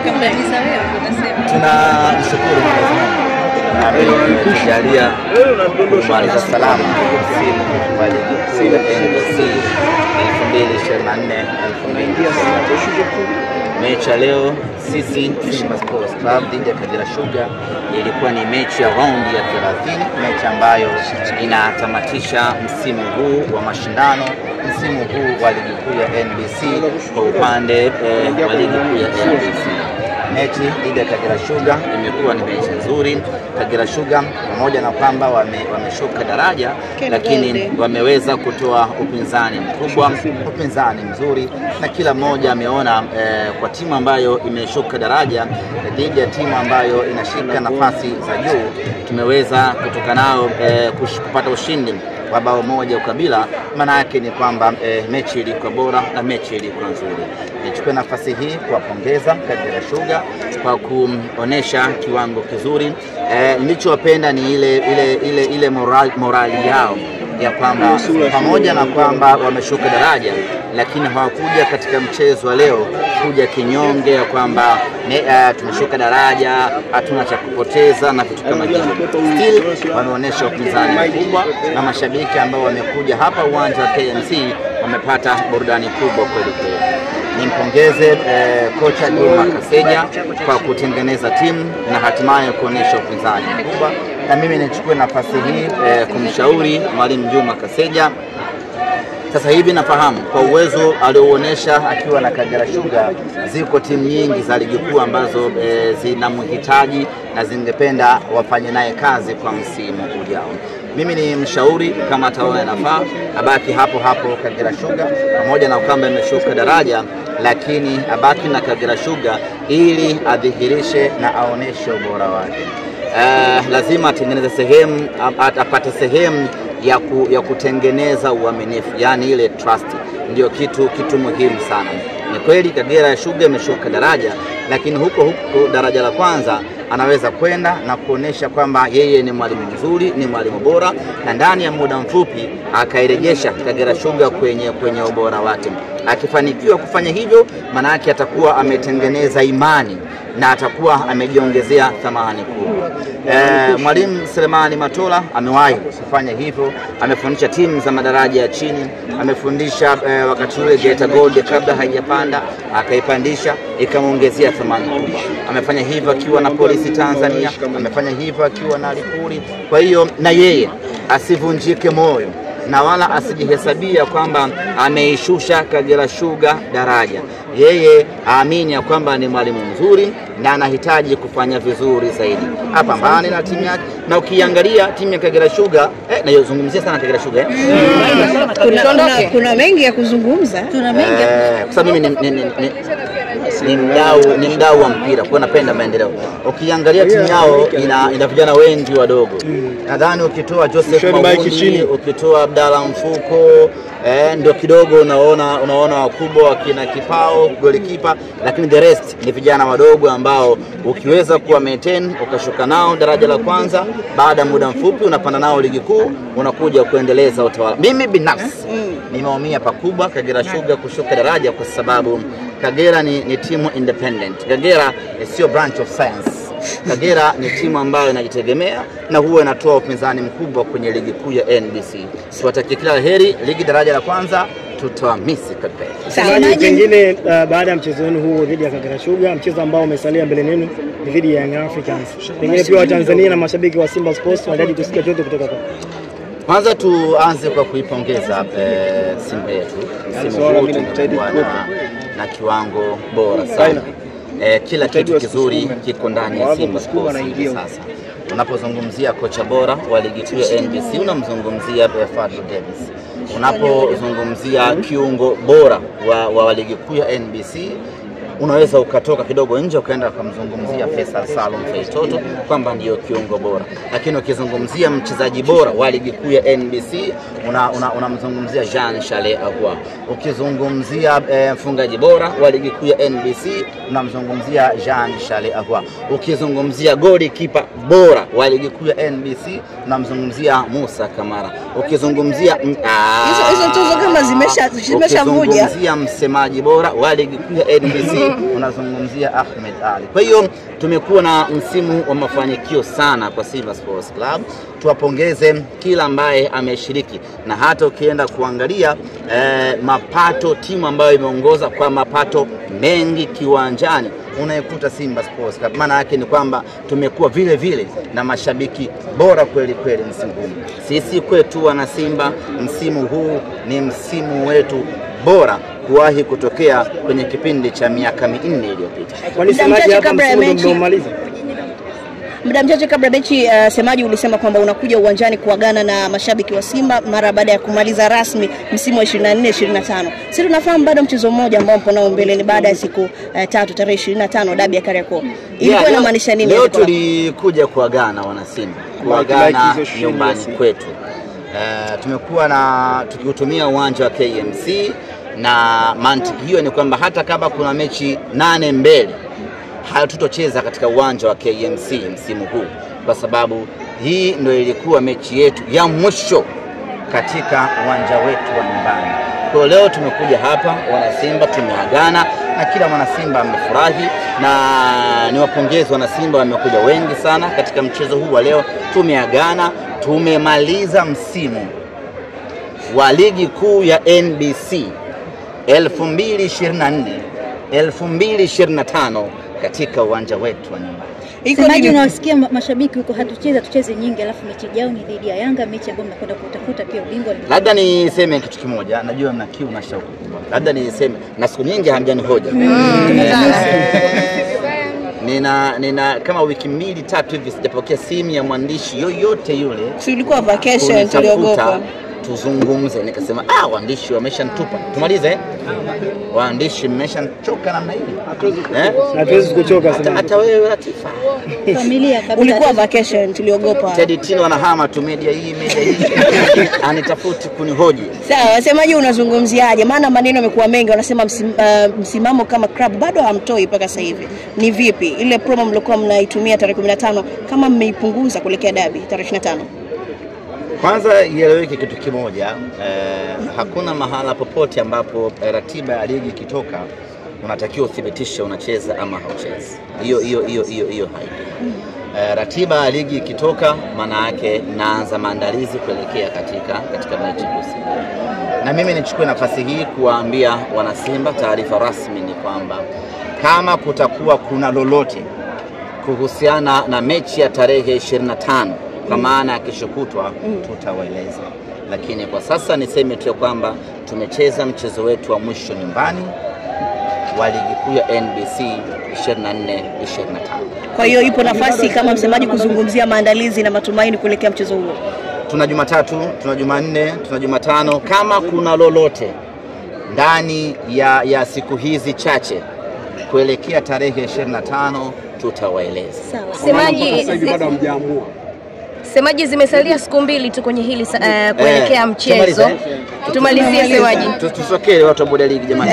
Tukamaliza leo tunasema. Tunashukuru Mwenyezi Mungu ametujalia kumaliza salama msimu wa ligi kuu ya NBC 2024-2025. Mechi ya leo sisi Simba Sports Club dhidi ya Kagera Sugar ilikuwa ni mechi ya raundi ya 30, mechi ambayo inatamatisha msimu huu wa mashindano, msimu huu wa ligi kuu ya NBC kwa upande wa ligi kuu ya NBC. Mechi dhidi ya Kagera Sugar imekuwa ni mechi nzuri. Kagera Sugar pamoja na kwamba wameshuka daraja, lakini wameweza kutoa upinzani mkubwa, upinzani mzuri, na kila mmoja ameona kwa timu ambayo imeshuka daraja dhidi ya timu ambayo inashika nafasi za juu, tumeweza kutoka nao kupata ushindi wa bao moja ukabila. Maana yake ni kwamba mechi ilikuwa bora na mechi ilikuwa nzuri. Nichukue nafasi hii kuwapongeza Kagera Sugar kwa kuonesha kiwango kizuri. Nilichowapenda ni ile morali yao ya kwamba pamoja na kwamba wameshuka daraja, lakini hawakuja katika mchezo wa leo kuja kinyonge ya kwamba tumeshuka daraja, hatuna cha kupoteza na vitu kama hivyo. Still wameonyesha upinzani mkubwa, na mashabiki ambao wamekuja hapa uwanja wa KMC wamepata burudani kubwa kweli kweli. Nimpongeze kocha Juma Kaseja kwa kutengeneza timu na hatimaye kuonesha upinzani mkubwa, na mimi nichukue nafasi hii kumshauri mwalimu Juma Kaseja. Sasa hivi nafahamu kwa uwezo alioonesha akiwa na Kagera Sugar, ziko timu nyingi za ligi kuu ambazo zinamhitaji na zingependa wafanye naye kazi kwa msimu ujao. Mimi ni mshauri, kama ataona nafaa abaki hapo hapo Kagera Sugar, pamoja na kwamba imeshuka daraja, lakini abaki na Kagera Sugar ili adhihirishe na aoneshe ubora wake. Lazima atengeneze sehemu, apate sehemu ya kutengeneza uaminifu, yani ile trust. Ndio kitu muhimu sana. Ni kweli Kagera Sugar imeshuka daraja, lakini huko daraja la kwanza anaweza kwenda na kuonesha kwamba yeye ni mwalimu mzuri, ni mwalimu bora, na ndani ya muda mfupi akairejesha Kagera Sugar kwenye ubora wake. Akifanikiwa kufanya hivyo, maana yake atakuwa ametengeneza imani na atakuwa amejiongezea thamani kubwa. Mwalimu Selemani Matola amewahi kufanya hivyo, amefundisha timu za madaraja ya chini, amefundisha wakati ule Geita Gold kabla haijapanda, akaipandisha ikamuongezea thamani kubwa. Amefanya hivyo akiwa na Polisi Tanzania, amefanya hivyo akiwa na Lipuli. Kwa hiyo na yeye asivunjike moyo na wala asijihesabia kwamba ameishusha Kagera Sugar daraja. Yeye aamini ya kwamba ni mwalimu mzuri na anahitaji kufanya vizuri zaidi. Apambane na timu yake. Na ukiangalia timu ya Kagera Sugar, nayozungumzia sana Kagera Sugar. Kuna mengi ya kuzungumza. Tuna mengi. Kwa sababu mimi ni mdau wa mpira, kwa napenda maendeleo. Ukiangalia timu yao ina vijana wengi wadogo. Nadhani ukitoa Joseph Mawuni, ukitoa Abdalla Mfuko, ndio kidogo unaona wakubwa wakina Kipao, golikipa, lakini the rest ni vijana wadogo ambao ukiweza kuwa maintain ukashuka nao daraja la kwanza, baada ya muda mfupi unapanda nao ligi kuu, unakuja kuendeleza utawala. Mimi binafsi nimeumia pakubwa Kagera Sugar kushuka daraja, kwa sababu Kagera ni timu independent. Kagera sio branch of science. Kagera ni timu ambayo inajitegemea na huwa inatoa upinzani mkubwa kwenye ligi kuu ya NBC. Siwatakie kila laheri ligi daraja la kwanza, tutawamisi kabisa. Pengine baada ya mchezo wenu huu dhidi ya Kagera Sugar, mchezo ambao umesalia mbele yenu dhidi ya Young Africans, pengine pia Watanzania na mashabiki wa Simba Sports wanahitaji kusikia chochote kutoka kwako. Kwanza tuanze kwa kuipongeza Simba yetu. Simba wote tumekuwa na kiwango bora sana. Kila kitu kizuri kiko ndani ya Simba Sports sasa. Unapozungumzia kocha bora wa ligi kuu ya NBC, unamzungumzia Fadlu Davis. Unapozungumzia kiungo bora wa ligi kuu ya NBC, unaweza ukatoka kidogo nje ukaenda kumzungumzia Faisal Salum Feitoto kwamba ndio kiungo bora. Lakini ukizungumzia mchezaji bora wa ligi kuu ya NBC, unamzungumzia Jean Charles Ahoua. Ukizungumzia mfungaji bora wa ligi kuu ya NBC, unamzungumzia Jean Charles Ahoua. Ukizungumzia goalkeeper bora wa ligi kuu ya NBC, unamzungumzia Musa Kamara. Ukizungumzia hizo tuzo kama zimeshavuja. Ukizungumzia msemaji bora wa ligi kuu ya NBC, unazungumzia Ahmed Ali. Kwa hiyo tumekuwa na msimu wa mafanikio sana kwa Simba Sports Club. Tuwapongeze kila ambaye ameshiriki, na hata ukienda kuangalia mapato, timu ambayo imeongoza kwa mapato mengi kiwanjani unaikuta Simba Sports Club. Maana yake ni kwamba tumekuwa vile vile na mashabiki bora kweli kweli msimu huu. Sisi kwetu wana Simba, msimu huu ni msimu wetu bora kuwahi kutokea kwenye kipindi cha miaka 4 iliyopita. Muda mchache kabla mechi, semaji ulisema kwamba unakuja uwanjani kuagana na mashabiki wa Simba mara baada ya kumaliza rasmi msimu wa 24-25. Sisi tunafahamu bado mchezo mmoja ambao mpo nao mbele ni baada ya siku 3 tarehe 25 dabi ya Kariakoo. Ilikuwa inamaanisha nini? Leo tulikuja kuagana wana Simba, kuagana nyumbani kwetu. Tumekuwa na tukiutumia uwanja wa KMC, na mantiki hiyo ni kwamba hata kama kuna mechi 8 mbele hatutocheza katika uwanja wa KMC msimu huu, kwa sababu hii ndio ilikuwa mechi yetu ya mwisho katika uwanja wetu wa nyumbani. Kwa leo tumekuja hapa wana Simba, tumeagana na kila mwana Simba amefurahi, na niwapongeze wana Simba, wamekuja wengi sana katika mchezo huu wa leo. Tumeagana, tumemaliza msimu wa ligi kuu ya NBC 2024-2025 katika uwanja wetu wa nyumbani. Semaji, unawasikia mashabiki huko tucheze nyingi, alafu mechi yao ni dhidi ya Yanga, mechi ambayo mnakwenda kutafuta pia ubingwa. Labda niseme kitu kimoja, najua mna kiu na shauku kubwa. Labda niseme, na siku nyingi hamjanihoja. Nina kama wiki 2-3 hivi sijapokea simu ya mwandishi yoyote yule. Tulikuwa vacation, tuliogopa tuzungumze, nikasema waandishi wameshanitupa. Tumalize. Waandishi mmeshachoka namna hii. Hatuwezi kuchoka sana. Hata wewe Latifa. Familia kabisa. Ulikuwa vacation, tuliogopa. Teddy Tino anahama tu media hii. Anitafuti kunihoji. Sawa, semaji unazungumziaje? Maana maneno yamekuwa mengi, wanasema msimamo kama club bado hamtoi mpaka sasa hivi. Ni vipi ile promo mlikuwa mnaitumia tarehe 15 kama mmeipunguza kuelekea dabi tarehe 25? Kwanza ieleweke kitu kimoja, hakuna mahala popote ambapo ratiba ya ligi ikitoka unatakiwa uthibitishe unacheza ama hauchezi. Hiyo haipo. Ratiba ya ligi ikitoka, maana yake naanza maandalizi kuelekea katika mechi husika. Na mimi nichukue nafasi hii kuwaambia wana Simba, taarifa rasmi ni kwamba kama kutakuwa kuna lolote kuhusiana na mechi ya tarehe 25 kwa maana ya kesho kutwa, tutawaeleza. Lakini kwa sasa niseme tu kwamba tumecheza mchezo wetu wa mwisho nyumbani wa ligi kuu ya NBC 24-25. Kwa hiyo ipo nafasi kama msemaji kuzungumzia maandalizi na matumaini kuelekea mchezo huo. Tuna Jumatatu, tuna Jumanne, tuna Jumatano. Kama kuna lolote ndani ya siku hizi chache kuelekea tarehe 25 tutawaeleza. Sawa. Semaji, bado hamjaamua. Semaji, zimesalia siku 2 tu kwenye hili kuelekea mchezo. Tumalizie semaji. Tusokee watu wa bodi ya ligi jamani.